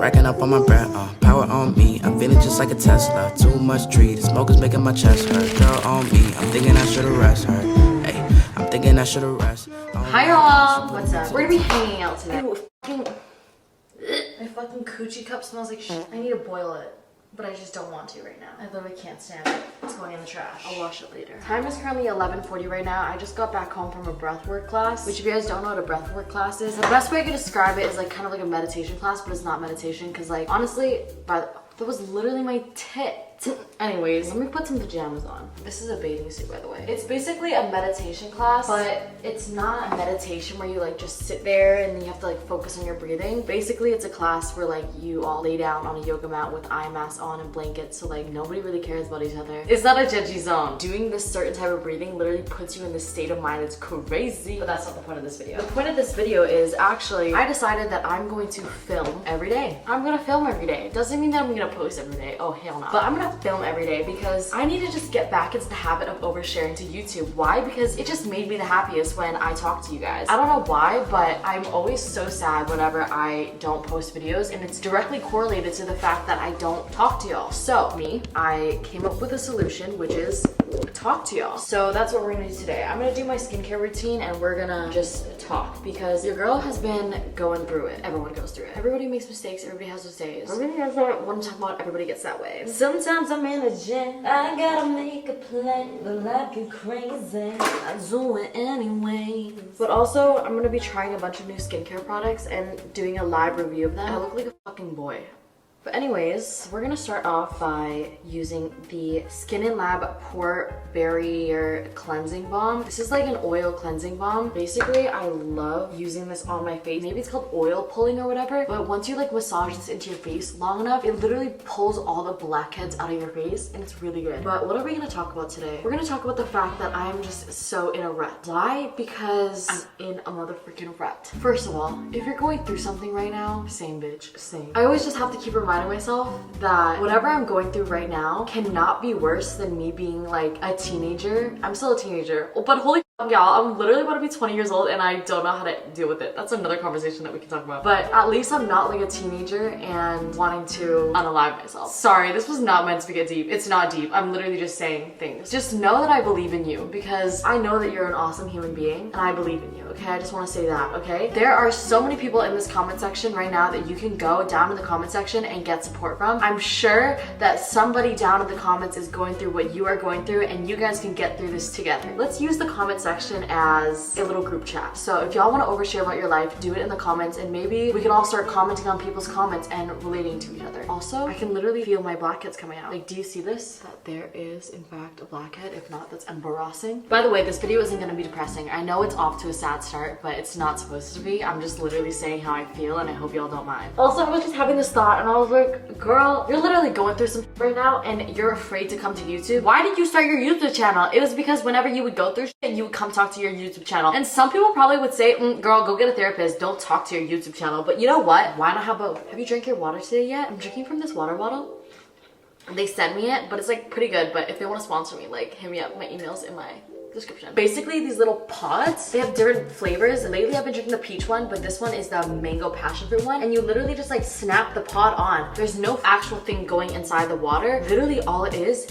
racking up on my bread, power on me. I'm feeling just like a Tesla. Too much tree, the smoke is making my chest hurt. Girl on me, I'm thinking I should've rest her. Hey, I'm thinking I should've rest. Hi y'all, what's up? We're gonna be hanging out today. My fucking coochie cup smells like shit. I need to boil it, but I just don't want to right now. I literally can't stand it. It's going in the trash. I'll wash it later. Time is currently 11:40 right now. I just got back home from a breathwork class, which if you guys don't know what a breathwork class is, the best way I can describe it is like kind of like a meditation class, but it's not meditation because like honestly, that was literally my tit. Anyways, let me put some pajamas on. This is a bathing suit, by the way. It's basically a meditation class, but it's not a meditation where you like just sit there and then you have to like focus on your breathing. Basically, it's a class where like you all lay down on a yoga mat with eye masks on and blankets, so like nobody really cares about each other. It's not a judgy zone. Doing this certain type of breathing literally puts you in this state of mind. It's crazy, but that's not the point of this video. The point of this video is actually, I decided that I'm going to film every day. I'm gonna film every day. It doesn't mean that I'm gonna post every day. Oh, hell no. But I'm gonna film every day because I need to just get back into the habit of oversharing to YouTube. Why? Because it just made me the happiest when I talk to you guys. I don't know why, but I'm always so sad whenever I don't post videos, and it's directly correlated to the fact that I don't talk to y'all. So I came up with a solution, which is talk to y'all. So that's what we're gonna do today. I'm gonna do my skincare routine and we're gonna just talk because your girl has been going through it. Everyone goes through it. Everybody makes mistakes. Everybody has those days. Everybody has that. What I'm talking about, everybody gets that way. Sometimes I'm in a jam. I gotta make a plan, but life get crazy. I do it anyway. But also, I'm gonna be trying a bunch of new skincare products and doing a live review of them. I look like a fucking boy. But anyways, we're gonna start off by using the Skin and Lab Pore Barrier Cleansing Balm. This is like an oil cleansing balm. Basically, I love using this on my face. Maybe it's called oil pulling or whatever, but once you like massage this into your face long enough, it literally pulls all the blackheads out of your face and it's really good. But what are we gonna talk about today? We're gonna talk about the fact that I'm just so in a rut. Why? Because I'm in a motherfucking rut. First of all, if you're going through something right now, same bitch, same. I always just have to keep reminding myself that whatever I'm going through right now cannot be worse than me being like a teenager. I'm still a teenager, but holy y'all, I'm literally about to be 20 years old and I don't know how to deal with it. That's another conversation that we can talk about. But at least I'm not like a teenager and wanting to unalive myself. Sorry, this was not meant to get deep. It's not deep. I'm literally just saying things. Just know that I believe in you because I know that you're an awesome human being and I believe in you, okay? I just want to say that, okay? There are so many people in this comment section right now that you can go down in the comment section and get support from. I'm sure that somebody down in the comments is going through what you are going through and you guys can get through this together. Let's use the comment section as a little group chat. So if y'all want to overshare about your life, do it in the comments and maybe we can all start commenting on people's comments and relating to each other. Also, I can literally feel my blackheads coming out. Like, do you see this? That there is in fact a blackhead. If not, that's embarrassing. By the way, this video isn't going to be depressing. I know it's off to a sad start, but it's not supposed to be. I'm just literally saying how I feel and I hope y'all don't mind. Also, I was just having this thought and I was like, girl, you're literally going through some shit right now and you're afraid to come to YouTube. Why did you start your YouTube channel? It was because whenever you would go through shit, you would come talk to your YouTube channel. And some people probably would say, girl, go get a therapist. Don't talk to your YouTube channel. But you know what? Why not have both? Have you drank your water today yet? I'm drinking from this water bottle. They sent me it, but it's like pretty good. But if they want to sponsor me, like hit me up. My email's in my description. Basically, these little pods, they have different flavors. Lately, I've been drinking the peach one, but this one is the mango passion fruit one. And you literally just like snap the pod on. There's no actual thing going inside the water. Literally, all it is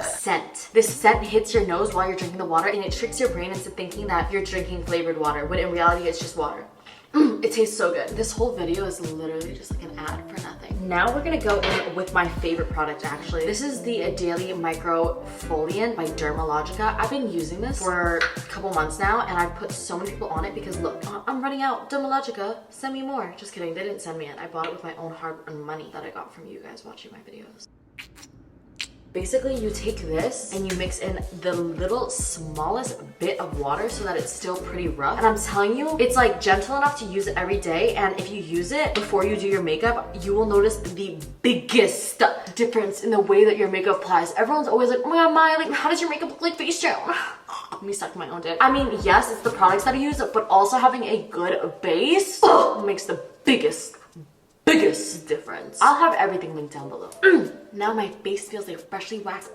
scent. This scent hits your nose while you're drinking the water and it tricks your brain into thinking that you're drinking flavored water, when in reality, it's just water. It tastes so good. This whole video is literally just like an ad for nothing. Now we're gonna go in with my favorite product actually. This is the Daily Micro Foliant by Dermalogica. I've been using this for a couple months now and I've put so many people on it because look, I'm running out. Dermalogica, send me more. Just kidding, they didn't send me it. I bought it with my own hard-earned money that I got from you guys watching my videos. Basically, you take this and you mix in the little smallest bit of water so that it's still pretty rough. And I'm telling you, it's like gentle enough to use it every day. And if you use it before you do your makeup, you will notice the biggest difference in the way that your makeup applies. Everyone's always like, oh my god, Maya, like, how does your makeup look like face down? Me suck my own dick. I mean, yes, it's the products that I use, but also having a good base makes the biggest difference. I'll have everything linked down below. Now my face feels like freshly waxed.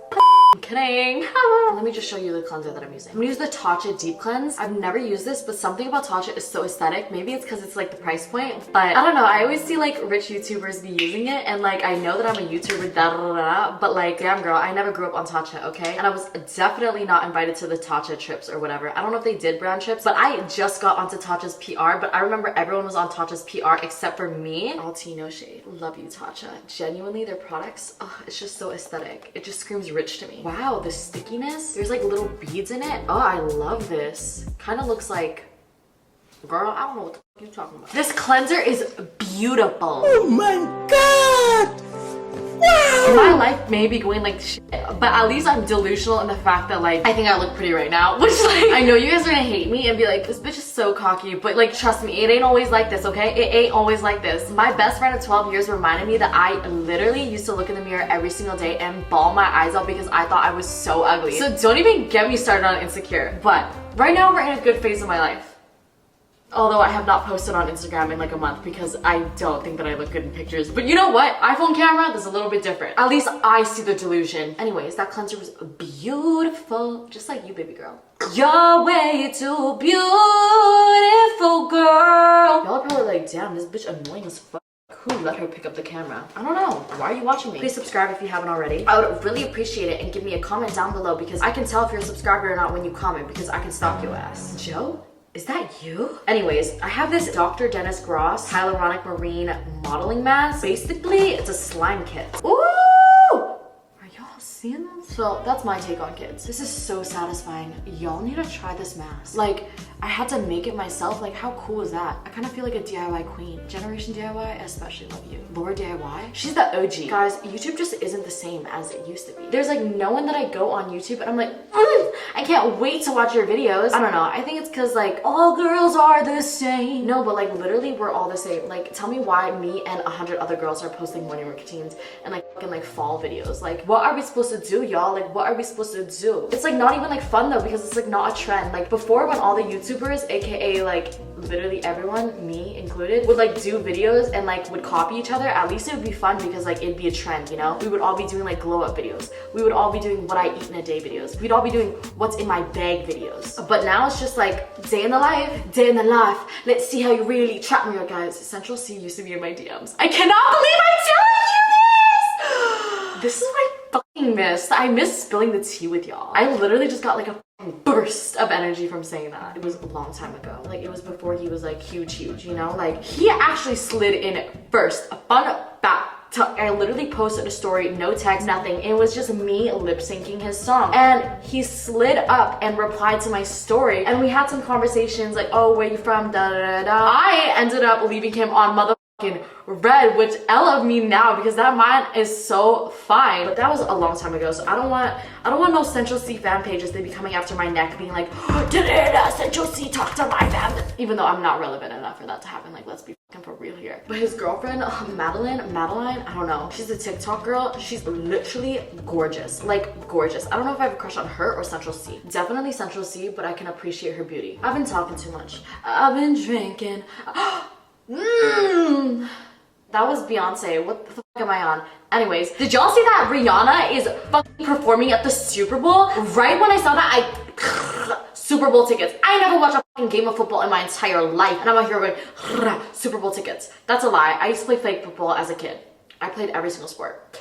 kidding. Let me just show you the cleanser that I'm using. I'm gonna use the Tatcha Deep Cleanse. I've never used this, but something about Tatcha is so aesthetic. Maybe it's because it's like the price point, but I don't know. I always see like rich YouTubers be using it, and like I know that I'm a YouTuber, but like damn girl, I never grew up on Tatcha, okay? And I was definitely not invited to the Tatcha trips or whatever. I don't know if they did brand trips, but I just got onto Tatcha's PR, but I remember everyone was on Tatcha's PR except for me. All tea, no shade. Love you, Tatcha. Genuinely, their products, oh, it's just so aesthetic. It just screams rich to me. Wow, the stickiness. There's like little beads in it. Oh, I love this. Kind of looks like, girl, I don't know what the fuck you're talking about. This cleanser is beautiful. Oh my god! Wow! My life may be going like shit, but at least I'm delusional in the fact that like I think I look pretty right now, which like I know you guys are gonna hate me and be like, this bitch is so cocky, but like trust me, it ain't always like this, okay? It ain't always like this. My best friend of 12 years reminded me that I literally used to look in the mirror every single day and bawl my eyes out because I thought I was so ugly. So don't even get me started on insecure. But right now we're in a good phase of my life. Although I have not posted on Instagram in like a month because I don't think that I look good in pictures. But you know what? iPhone camera, this is a little bit different. At least I see the delusion. Anyways, that cleanser was beautiful. Just like you, baby girl. You're way too beautiful, girl. Y'all are probably like, damn, this bitch annoying as fuck. Who let her pick up the camera? I don't know. Why are you watching me? Please subscribe if you haven't already. I would really appreciate it, and give me a comment down below because I can tell if you're a subscriber or not when you comment because I can stalk your ass. Joe? Is that you? Anyways, I have this Dr. Dennis Gross Hyaluronic Marine Modeling Mask. Basically, it's a slime kit. Ooh! Are y'all seeing this? So that's my take on kids. This is so satisfying. Y'all need to try this mask. Like, I had to make it myself. Like, how cool is that? I kind of feel like a DIY queen. Generation DIY, I especially love you. Laura DIY, she's the OG. Guys, YouTube just isn't the same as it used to be. There's like no one that I go on YouTube and I'm like, I can't wait to watch your videos. I don't know. I think it's because like all girls are the same. No, but like literally we're all the same. Like tell me why me and 100 other girls are posting morning routines and like fucking like fall videos. Like what are we supposed to do, y'all? Like what are we supposed to do? It's like not even like fun though because it's like not a trend. Like before when all the YouTubers, aka like literally everyone, me included, would like do videos and like would copy each other, at least it would be fun because like it'd be a trend, you know? We would all be doing like glow up videos. We would all be doing what I eat in a day videos. We'd all be doing what's in my bag videos. But now it's just like day in the life, day in the life. Let's see how you really trap me, guys. Central C used to be in my DMs. I cannot believe I'm telling you this! This is what I fucking missed. I miss spilling the tea with y'all. I literally just got like a burst of energy from saying that. It was a long time ago. Like it was before he was like huge, you know? Like he actually slid in first. A fun fact. I literally posted a story, no text, nothing. It was just me lip syncing his song. And he slid up and replied to my story. And we had some conversations like, oh, where you from? Da da da da. I ended up leaving him on motherfucking red, which I love me now because that man is so fine. But that was a long time ago, so I don't want no Central C fan pages. They be coming after my neck being like, Central C talk to my fam. Even though I'm not relevant enough for that to happen. Like, let's be fucking for real here. But his girlfriend, Madeline, I don't know. She's a TikTok girl. She's literally gorgeous. Like, gorgeous. I don't know if I have a crush on her or Central C. Definitely Central C, but I can appreciate her beauty. I've been talking too much. I've been drinking. That was Beyonce. What the fuck am I on? Anyways, did y'all see that Rihanna is fucking performing at the Super Bowl? Right when I saw that, Super Bowl tickets. I never watched a fucking game of football in my entire life. And I'm out here going, Super Bowl tickets. That's a lie. I used to play flag football as a kid. I played every single sport.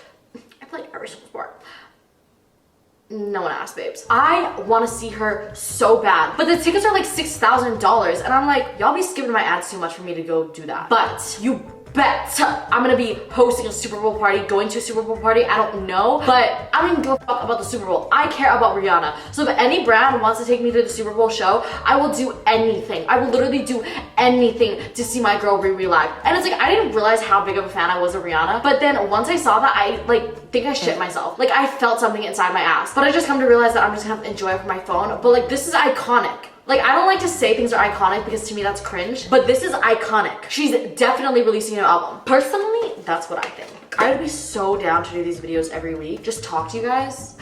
No one asked, babes. I want to see her so bad. But the tickets are like $6,000. And I'm like, y'all be skipping my ads too much for me to go do that. But you bet I'm gonna be hosting a Super Bowl party, going to a Super Bowl party, I don't know, but I don't even give a fuck about the Super Bowl. I care about Rihanna. So if any brand wants to take me to the Super Bowl show, I will do anything. I will literally do anything to see my girl Riri live. And it's like, I didn't realize how big of a fan I was of Rihanna, but then once I saw that, I like think I shit myself. Like I felt something inside my ass, but I just come to realize that I'm just gonna have to enjoy it from my phone. But like, this is iconic. Like, I don't like to say things are iconic because to me that's cringe, but this is iconic. She's definitely releasing an album. Personally, that's what I think. I would be so down to do these videos every week. Just talk to you guys.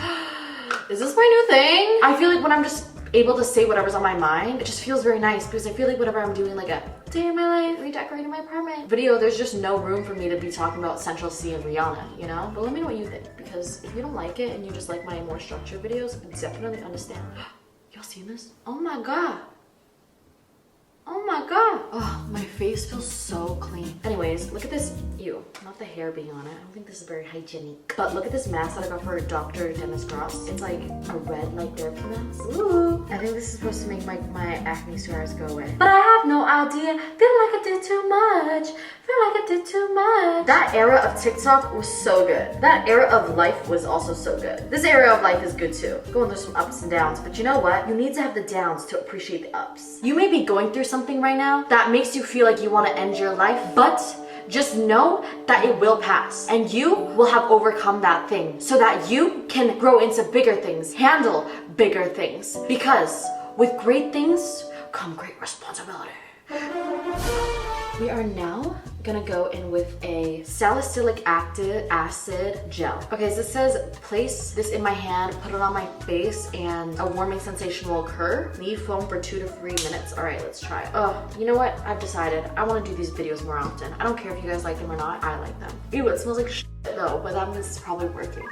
Is this my new thing? I feel like when I'm just able to say whatever's on my mind. It just feels very nice because I feel like whenever I'm doing like a day in my life, redecorating my apartment video, there's just no room for me to be talking about Central C and Rihanna, you know? But let me know what you think, because if you don't like it and you just like my more structured videos, definitely understand. Y'all seen this? Oh my god. Oh my god. Oh, my face feels so clean. Anyways, look at this. Ew, not the hair being on it. I don't think this is very hygienic. But look at this mask that I got for Dr. Dennis Gross. It's like a red light therapy mask. Ooh. I think this is supposed to make my acne scars go away. But I have no idea. Feel like I did too much. Feel like I did too much. That era of TikTok was so good. That era of life was also so good. This era of life is good too. Going through some ups and downs. But you know what? You need to have the downs to appreciate the ups. You may be going through something right now that makes you feel like you want to end your life, but just know that it will pass and you will have overcome that thing so that you can grow into bigger things, handle bigger things, because with great things come great responsibility. We are now gonna go in with a salicylic acid gel. Okay, so it says place this in my hand, put it on my face, and a warming sensation will occur. Leave foam for 2 to 3 minutes. All right, let's try it. Oh, you know what? I've decided I want to do these videos more often. I don't care if you guys like them or not. I like them. Ew, it smells like shit though, but that means it's probably working.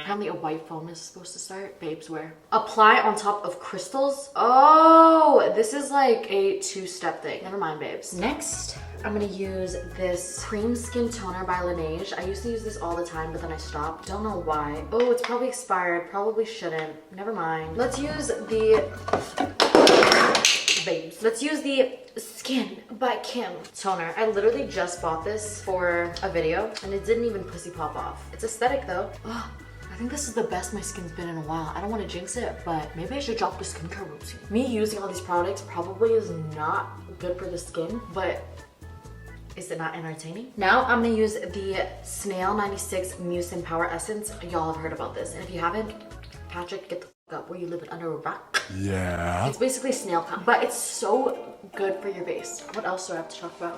Apparently a white foam is supposed to start. Babes, where? Apply on top of crystals. Oh, this is like a 2-step thing. Never mind, babes. Next, I'm gonna use this cream skin toner by Laneige. I used to use this all the time, but then I stopped. Don't know why. Oh, it's probably expired. Probably shouldn't. Never mind. Let's use the... babes. Let's use the Skin by Kim toner. I literally just bought this for a video, and it didn't even pussy pop off. It's aesthetic though. Oh, I think this is the best my skin's been in a while. I don't want to jinx it, but maybe I should drop the skincare routine. Me using all these products probably is not good for the skin, but is it not entertaining? Now I'm gonna use the Snail 96 Mucin Power Essence. Y'all have heard about this, and if you haven't, Patrick, get the f up. Where you living, under a rock? Yeah. It's basically snail cum, but it's so good for your base. What else do I have to talk about?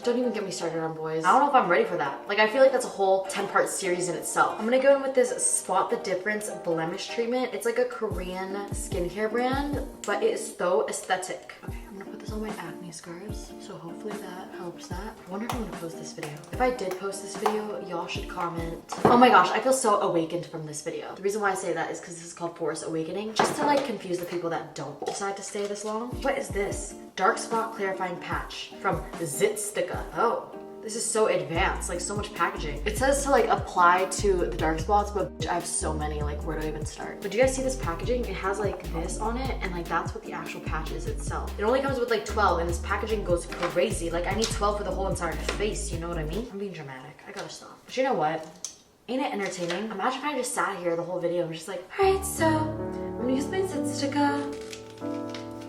Don't even get me started on boys. I don't know if I'm ready for that. Like, I feel like that's a whole 10-part series in itself. I'm gonna go in with this Spot the Difference blemish treatment. It's like a Korean skincare brand, but it is so aesthetic. Okay, I'm gonna put this on my acne scars, so hopefully that helps that. I wonder if I'm gonna post this video. If I did post this video, y'all should comment. Oh my gosh, I feel so awakened from this video. The reason why I say that is because this is called Forced Awakening, just to like confuse the people that don't decide to stay this long. What is this? Dark Spot Clarifying Patch from Zit Sticka. Oh, this is so advanced, like so much packaging. It says to like apply to the dark spots, but I have so many, like where do I even start? But do you guys see this packaging? It has like this on it, and like that's what the actual patch is itself. It only comes with like 12, and this packaging goes crazy. Like I need 12 for the whole entire face, you know what I mean? I'm being dramatic, I gotta stop. But you know what? Ain't it entertaining? Imagine if I just sat here the whole video and just like, alright, so I'm gonna use my Zit Sticka.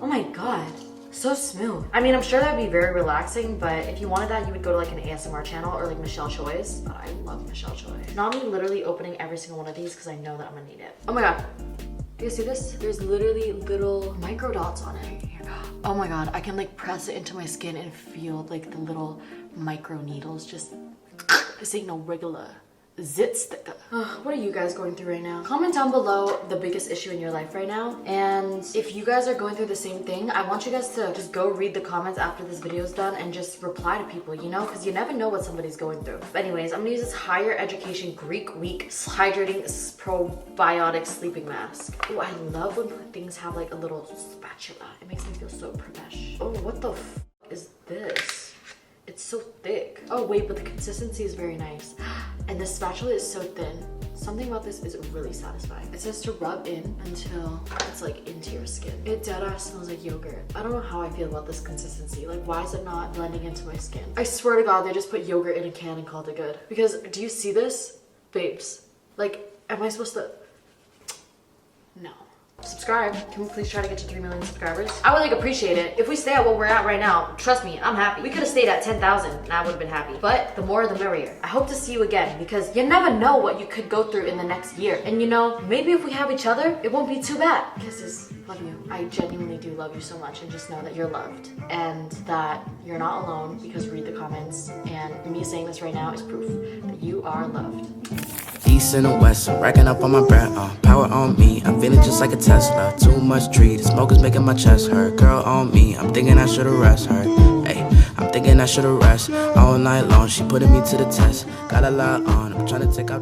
Oh my god. So smooth. I mean, I'm sure that would be very relaxing, but if you wanted that, you would go to like an ASMR channel or like Michelle Choi's. But I love Michelle Choi. Not me literally opening every single one of these because I know that I'm gonna need it. Oh my god. Do you see this? There's literally little micro dots on it. Oh my god, I can like press it into my skin and feel like the little micro needles just... This ain't no regular Zit Sticka. What are you guys going through right now? Comment down below the biggest issue in your life right now, and if you guys are going through the same thing, I want you guys to just go read the comments after this video is done and just reply to people, you know, because you never know what somebody's going through. But anyways, I'm gonna use this Higher Education Greek Week Hydrating Probiotic Sleeping Mask. Oh, I love when things have like a little spatula. It makes me feel so professional. Oh, what the f is this? It's so thick. Oh wait, but the consistency is very nice. And the spatula is so thin. Something about this is really satisfying. It says to rub in until it's like into your skin. It deadass smells like yogurt. I don't know how I feel about this consistency. Like, why is it not blending into my skin? I swear to God, they just put yogurt in a can and called it good. Because do you see this? Babes, like, am I supposed to? No. Subscribe. Can we please try to get to 3 million subscribers? I would like appreciate it. If we stay at what we're at right now, trust me, I'm happy. We could have stayed at 10,000 and I would have been happy. But the more the merrier. I hope to see you again because you never know what you could go through in the next year. And you know, maybe if we have each other, it won't be too bad. Kisses. Love you. I genuinely do love you so much, and just know that you're loved and that you're not alone, because read the comments, and me saying this right now is proof that you are loved. east and the west, racking up on my breath. Power on me, I'm feeling just like a Tesla. Too much tree, the smoke is making my chest hurt. Girl on me, I'm thinking I should've rest her. Hey, I'm thinking I should've rest all night long. She putting me to the test. Got a lot on, I'm trying to take out the